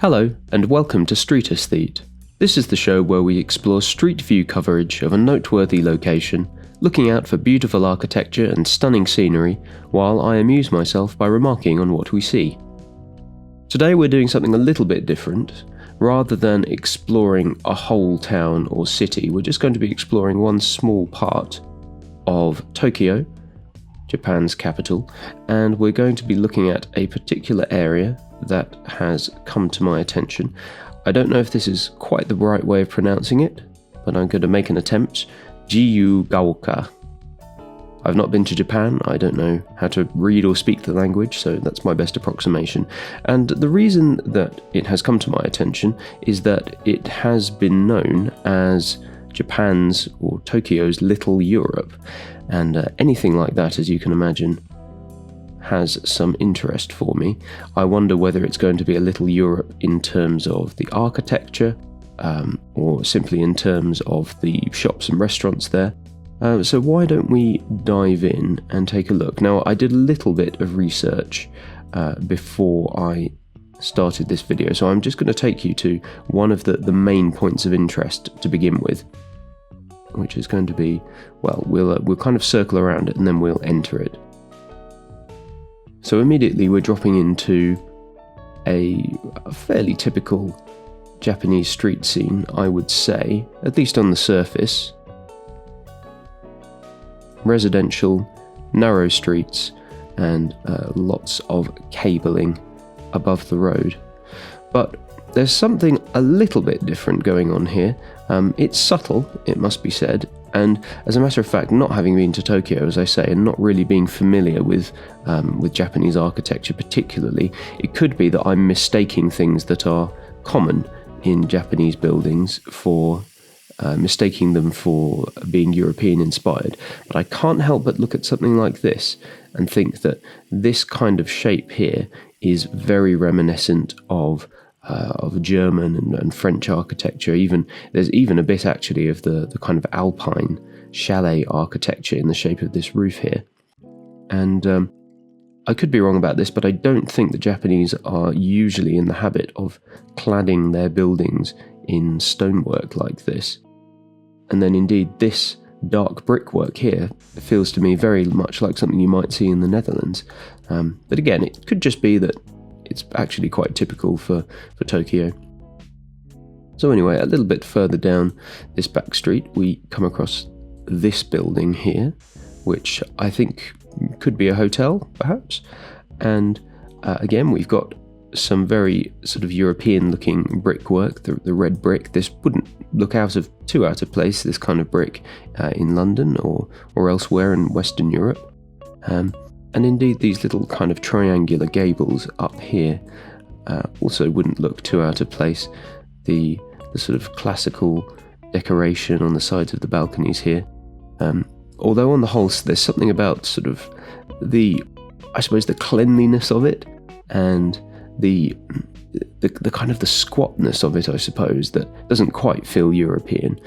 Hello, and welcome to Street Aesthete. This is the show where we explore street view coverage of a noteworthy location, looking out for beautiful architecture and stunning scenery, while I amuse myself by remarking on what we see. Today we're doing something a little bit different. Rather than exploring a whole town or city, we're just going to be exploring one small part of Tokyo, Japan's capital, and we're going to be looking at a particular area that has come to my attention. I don't know if this is quite the right way of pronouncing it, but I'm going to make an attempt. Jiyugaoka. I've not been to Japan, I don't know how to read or speak the language, so that's my best approximation. And the reason that it has come to my attention is that it has been known as Japan's or Tokyo's Little Europe, and anything like that, as you can imagine, has some interest for me. I wonder whether it's going to be a Little Europe in terms of the architecture, or simply in terms of the shops and restaurants there. So why don't we dive in and take a look? Now, I did a little bit of research before I started this video, so I'm just going to take you to one of the main points of interest to begin with, which is going to be, well, we'll kind of circle around it and then we'll enter it. So immediately we're dropping into a fairly typical Japanese street scene, I would say, at least on the surface. Residential, narrow streets, and lots of cabling above the road. But there's something a little bit different going on here. It's subtle, it must be said, and as a matter of fact, not having been to Tokyo, as I say, and not really being familiar with Japanese architecture particularly, it could be that I'm mistaking things that are common in Japanese buildings for mistaking them for being European inspired. But I can't help but look at something like this and think that this kind of shape here is very reminiscent of German and French architecture. There's even a bit actually of the kind of alpine chalet architecture in the shape of this roof here. And I could be wrong about this, but I don't think the Japanese are usually in the habit of cladding their buildings in stonework like this. And then indeed this dark brickwork here feels to me very much like something you might see in the Netherlands. But again, it could just be that it's actually quite typical for Tokyo. So anyway, a little bit further down this back street, we come across this building here, which I think could be a hotel, perhaps. And again, we've got some very sort of European-looking brickwork, the red brick. This wouldn't look too out of place, this kind of brick, in London or elsewhere in Western Europe. And indeed, these little kind of triangular gables up here also wouldn't look too out of place. The sort of classical decoration on the sides of the balconies here. Although on the whole, there's something about sort of the cleanliness of it and the kind of the squatness of it, I suppose, that doesn't quite feel European.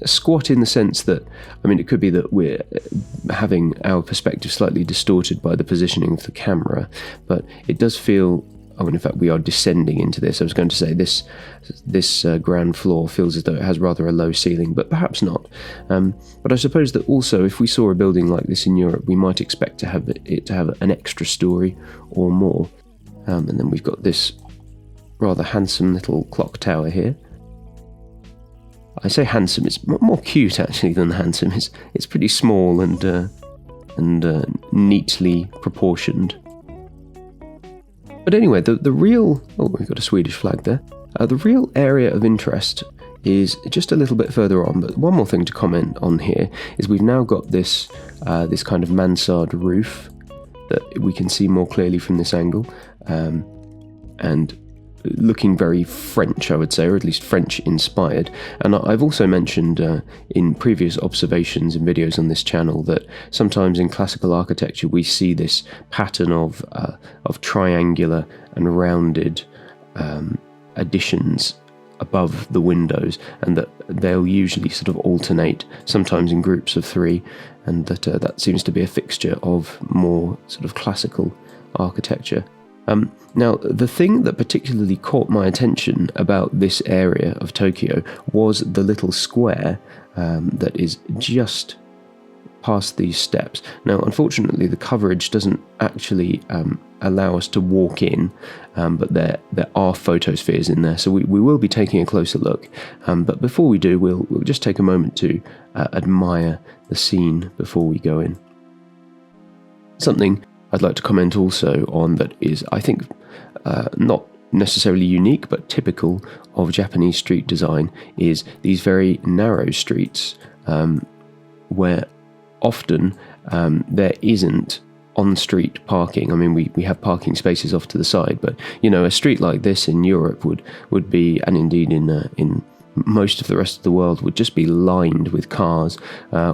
Squat in the sense that, I mean, it could be that we're having our perspective slightly distorted by the positioning of the camera, but it does feel, in fact, we are descending into this. I was going to say this ground floor feels as though it has rather a low ceiling, but perhaps not. But I suppose that also, if we saw a building like this in Europe, we might expect to have it to have an extra story or more. And then we've got this rather handsome little clock tower here. I say handsome, it's more cute actually than handsome. It's pretty small and neatly proportioned. But anyway, the real... Oh, we've got a Swedish flag there. The real area of interest is just a little bit further on, but one more thing to comment on here is we've now got this kind of mansard roof that we can see more clearly from this angle, and looking very French, I would say, or at least French inspired. And I've also mentioned in previous observations and videos on this channel that sometimes in classical architecture we see this pattern of triangular and rounded additions above the windows, and that they'll usually sort of alternate, sometimes in groups of three, and that seems to be a fixture of more sort of classical architecture. Now, the thing that particularly caught my attention about this area of Tokyo was the little square that is just past these steps. Now, unfortunately, the coverage doesn't actually allow us to walk in, but there are photospheres in there, so we will be taking a closer look. But before we do, we'll just take a moment to admire the scene before we go in. Something I'd like to comment also on that is, I think, not necessarily unique, but typical of Japanese street design is these very narrow streets where often there isn't on-street parking. I mean, we have parking spaces off to the side, but, you know, a street like this in Europe would be, and indeed in most of the rest of the world, would just be lined with cars,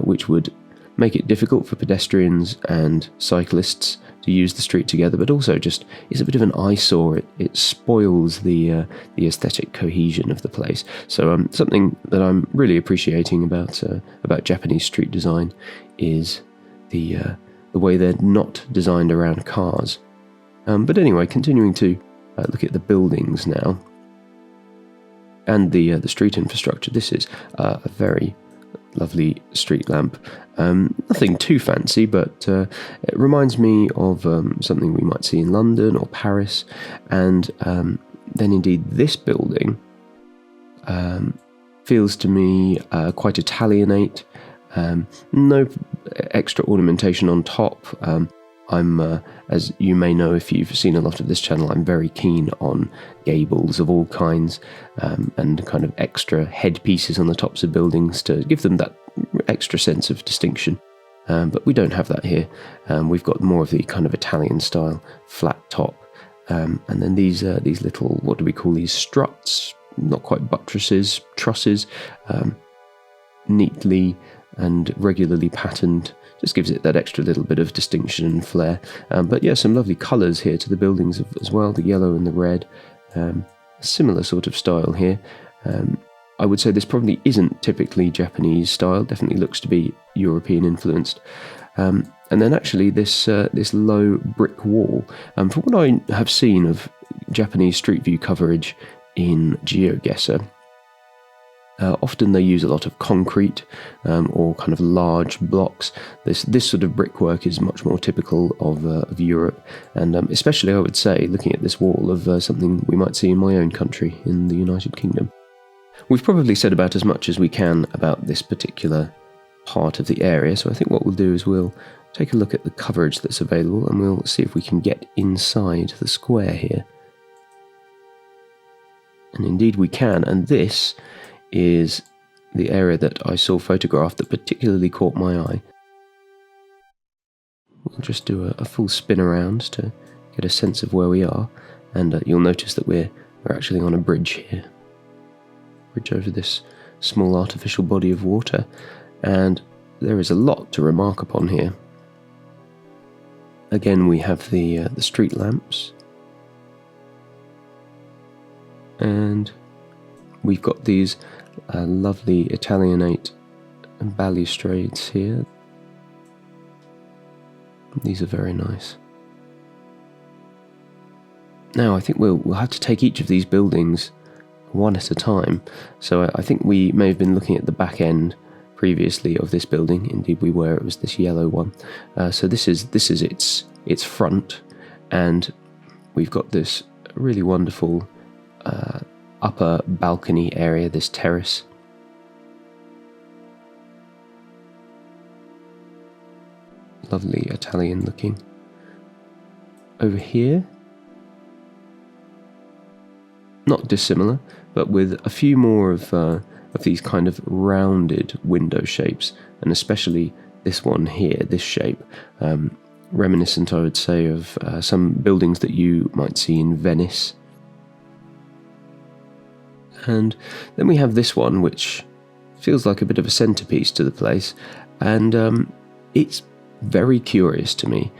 which would make it difficult for pedestrians and cyclists to use the street together, but also just is a bit of an eyesore. It spoils the aesthetic cohesion of the place. So something that I'm really appreciating about Japanese street design is the way they're not designed around cars. But anyway, continuing to look at the buildings now and the street infrastructure. This is a very lovely street lamp. Nothing too fancy, but it reminds me of something we might see in London or Paris. And then indeed this building feels to me quite Italianate. No extra ornamentation on top. I'm, as you may know if you've seen a lot of this channel, I'm very keen on gables of all kinds and kind of extra headpieces on the tops of buildings to give them that extra sense of distinction. But we don't have that here. We've got more of the kind of Italian style flat top. And then these little, what do we call these, struts? Not quite buttresses, trusses, neatly and regularly patterned. Just gives it that extra little bit of distinction and flair. But yeah, some lovely colours here to the buildings as well, the yellow and the red. A similar sort of style here. I would say this probably isn't typically Japanese style, definitely looks to be European influenced. And then actually this low brick wall. From what I have seen of Japanese street view coverage in Jiyugaoka, often they use a lot of concrete or kind of large blocks. This sort of brickwork is much more typical of Europe, and especially I would say, looking at this wall, of something we might see in my own country, in the United Kingdom. We've probably said about as much as we can about this particular part of the area, so I think what we'll do is we'll take a look at the coverage that's available and we'll see if we can get inside the square here. And indeed we can, and this is the area that I saw photographed that particularly caught my eye. We'll just do a full spin around to get a sense of where we are, and you'll notice that we're actually on a bridge here. Bridge over this small artificial body of water, and there is a lot to remark upon here. Again, we have the street lamps, and we've got these lovely Italianate balustrades here. These are very nice. Now, I think we'll have to take each of these buildings one at a time. So I think we may have been looking at the back end previously of this building. Indeed we were. It was this yellow one. So this is its front, and we've got this really wonderful upper balcony area, this terrace. Lovely Italian looking. Over here, not dissimilar, but with a few more of these kind of rounded window shapes, and especially this one here, this shape, reminiscent, I would say, of some buildings that you might see in Venice. And then we have this one, which feels like a bit of a centerpiece to the place, and it's very curious to me.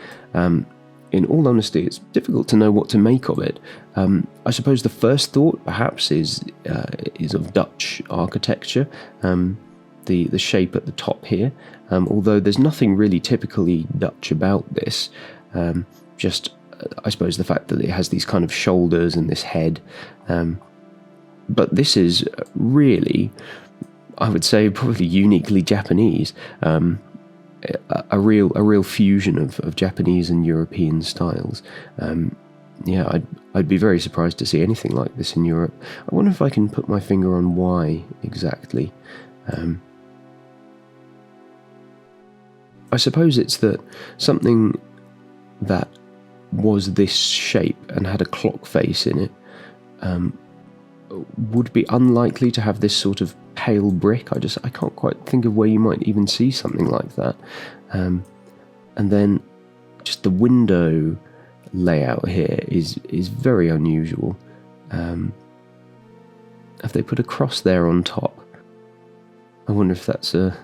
In all honesty, it's difficult to know what to make of it. I suppose the first thought, perhaps, is of Dutch architecture. The shape at the top here, although there's nothing really typically Dutch about this. Just I suppose the fact that it has these kind of shoulders and this head. But this is really, I would say, probably uniquely Japanese. A real fusion of Japanese and European styles. Yeah, I'd be very surprised to see anything like this in Europe. I wonder if I can put my finger on why exactly. I suppose it's that something that was this shape and had a clock face in it would be unlikely to have this sort of pale brick. I can't quite think of where you might even see something like that. And then just the window layout here is very unusual. Have they put a cross there on top? I wonder if that's a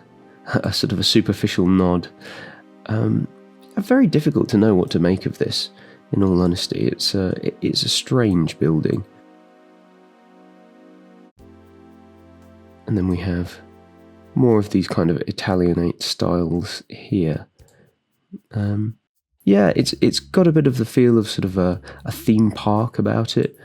sort of a superficial nod. Very difficult to know what to make of this, in all honesty. It's a strange building. And then we have more of these kind of Italianate styles here. Yeah, it's got a bit of the feel of sort of a theme park about it.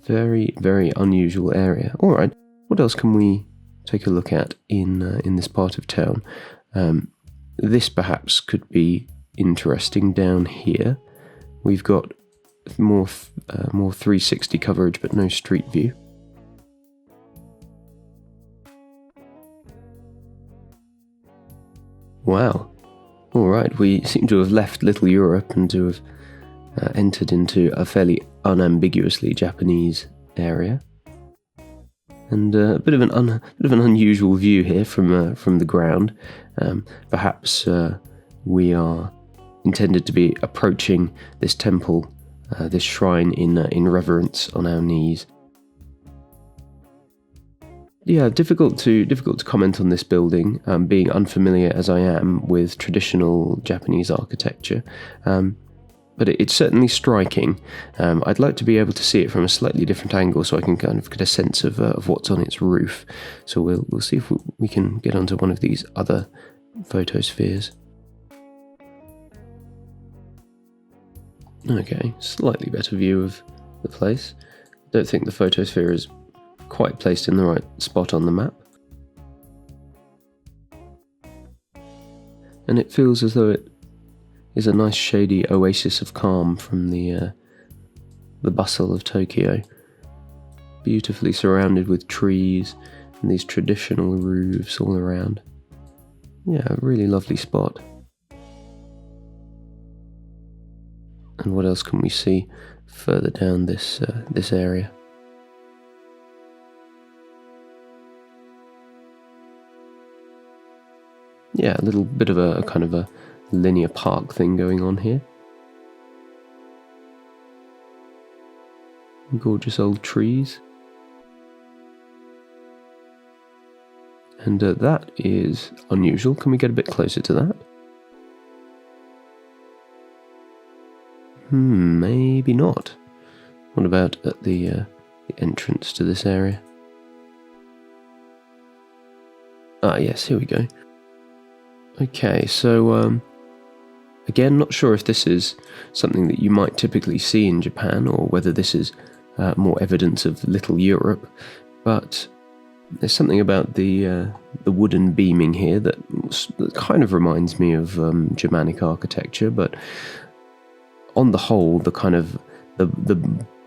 Very, very unusual area. All right, what else can we take a look at in this part of town? This perhaps could be interesting down here. We've got more 360 coverage, but no street view. Wow. All right, we seem to have left Little Europe and to have entered into a fairly unambiguously Japanese area, and a bit of an unusual view here from the ground. Perhaps we are intended to be approaching this temple, this shrine in reverence on our knees. Yeah, difficult to comment on this building, being unfamiliar as I am with traditional Japanese architecture. But it's certainly striking. I'd like to be able to see it from a slightly different angle so I can kind of get a sense of what's on its roof. So we'll see if we can get onto one of these other photospheres. Okay, slightly better view of the place. Don't think the photosphere is quite placed in the right spot on the map. And it feels as though it is a nice shady oasis of calm from the bustle of Tokyo. Beautifully surrounded with trees and these traditional roofs all around. Yeah, a really lovely spot. And what else can we see further down this area? Yeah, a little bit of a kind of a linear park thing going on here. Gorgeous old trees. And that is unusual. Can we get a bit closer to that? Maybe not. What about at the entrance to this area? Ah, yes, here we go. Okay, so again, not sure if this is something that you might typically see in Japan or whether this is more evidence of Little Europe, but there's something about the wooden beaming here that kind of reminds me of Germanic architecture, but on the whole, the kind of the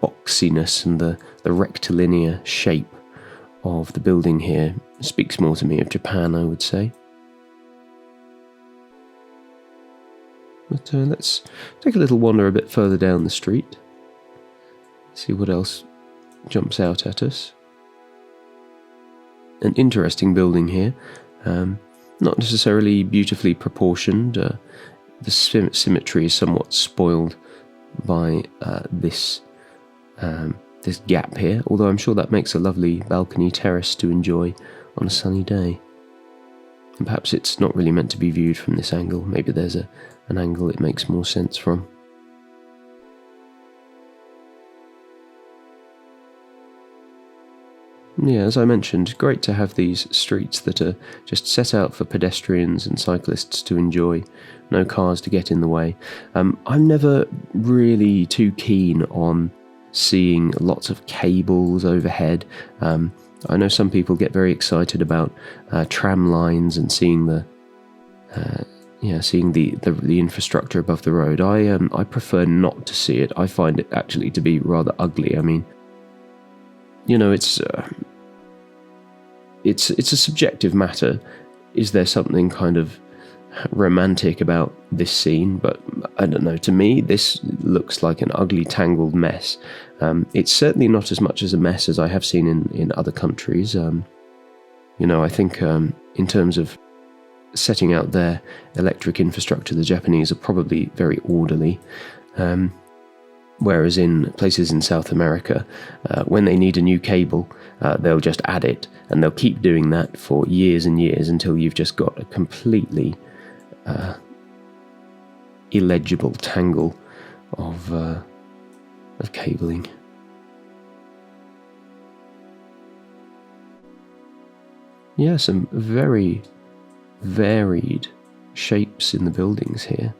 boxiness and the rectilinear shape of the building here speaks more to me of Japan, I would say. But let's take a little wander a bit further down the street, see what else jumps out at us. An interesting building here, not necessarily beautifully proportioned. The symmetry is somewhat spoiled by this gap here, although I'm sure that makes a lovely balcony terrace to enjoy on a sunny day. And perhaps it's not really meant to be viewed from this angle. Maybe there's an angle it makes more sense from. Yeah, as I mentioned, great to have these streets that are just set out for pedestrians and cyclists to enjoy, no cars to get in the way. I'm never really too keen on seeing lots of cables overhead. I know some people get very excited about tram lines and seeing the infrastructure above the road. I prefer not to see it. I find it actually to be rather ugly. I mean, it's a subjective matter. Is there something kind of romantic about this scene? But I don't know. To me, this looks like an ugly, tangled mess. It's certainly not as much as a mess as I have seen in other countries. I think in terms of setting out their electric infrastructure, the Japanese are probably very orderly. Whereas in places in South America, when they need a new cable, they'll just add it, and they'll keep doing that for years and years until you've just got a completely illegible tangle of cabling. Yeah, some very varied shapes in the buildings here.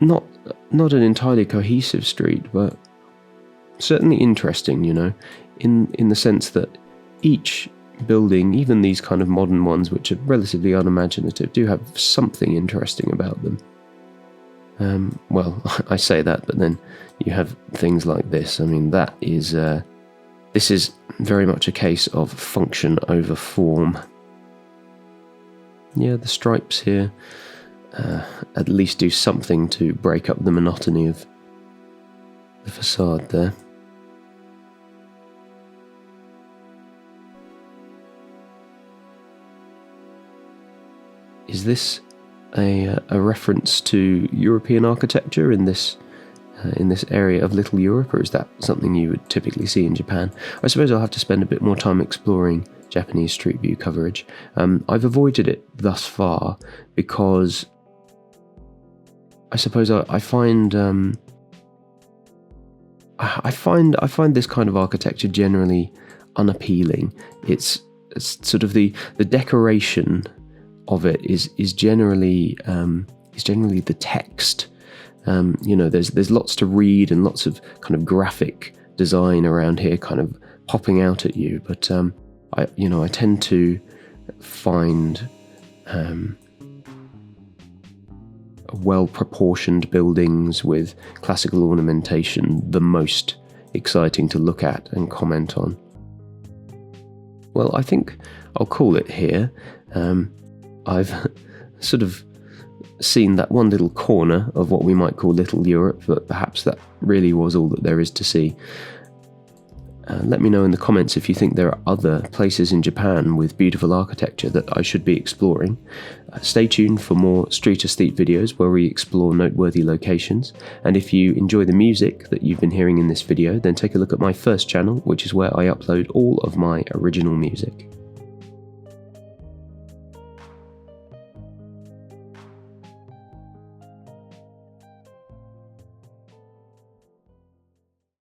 Not an entirely cohesive street, but certainly interesting, in the sense that each building, even these kind of modern ones, which are relatively unimaginative, do have something interesting about them. Well, I say that, but then you have things like this. I mean, this is very much a case of function over form. Yeah, the stripes here at least do something to break up the monotony of the facade there. Is this a reference to European architecture in this area of Little Europe, or is that something you would typically see in Japan? I suppose I'll have to spend a bit more time exploring Japanese street view coverage. I've avoided it thus far because I suppose I find this kind of architecture generally unappealing. It's sort of the decoration of it is generally the text. There's lots to read and lots of kind of graphic design around here, kind of popping out at you. But I tend to find well-proportioned buildings with classical ornamentation the most exciting to look at and comment on. Well, I think I'll call it here. I've sort of seen that one little corner of what we might call Little Europe, but perhaps that really was all that there is to see. Let me know in the comments if you think there are other places in Japan with beautiful architecture that I should be exploring. Stay tuned for more Street Aesthete videos where we explore noteworthy locations. And if you enjoy the music that you've been hearing in this video, then take a look at my first channel, which is where I upload all of my original music.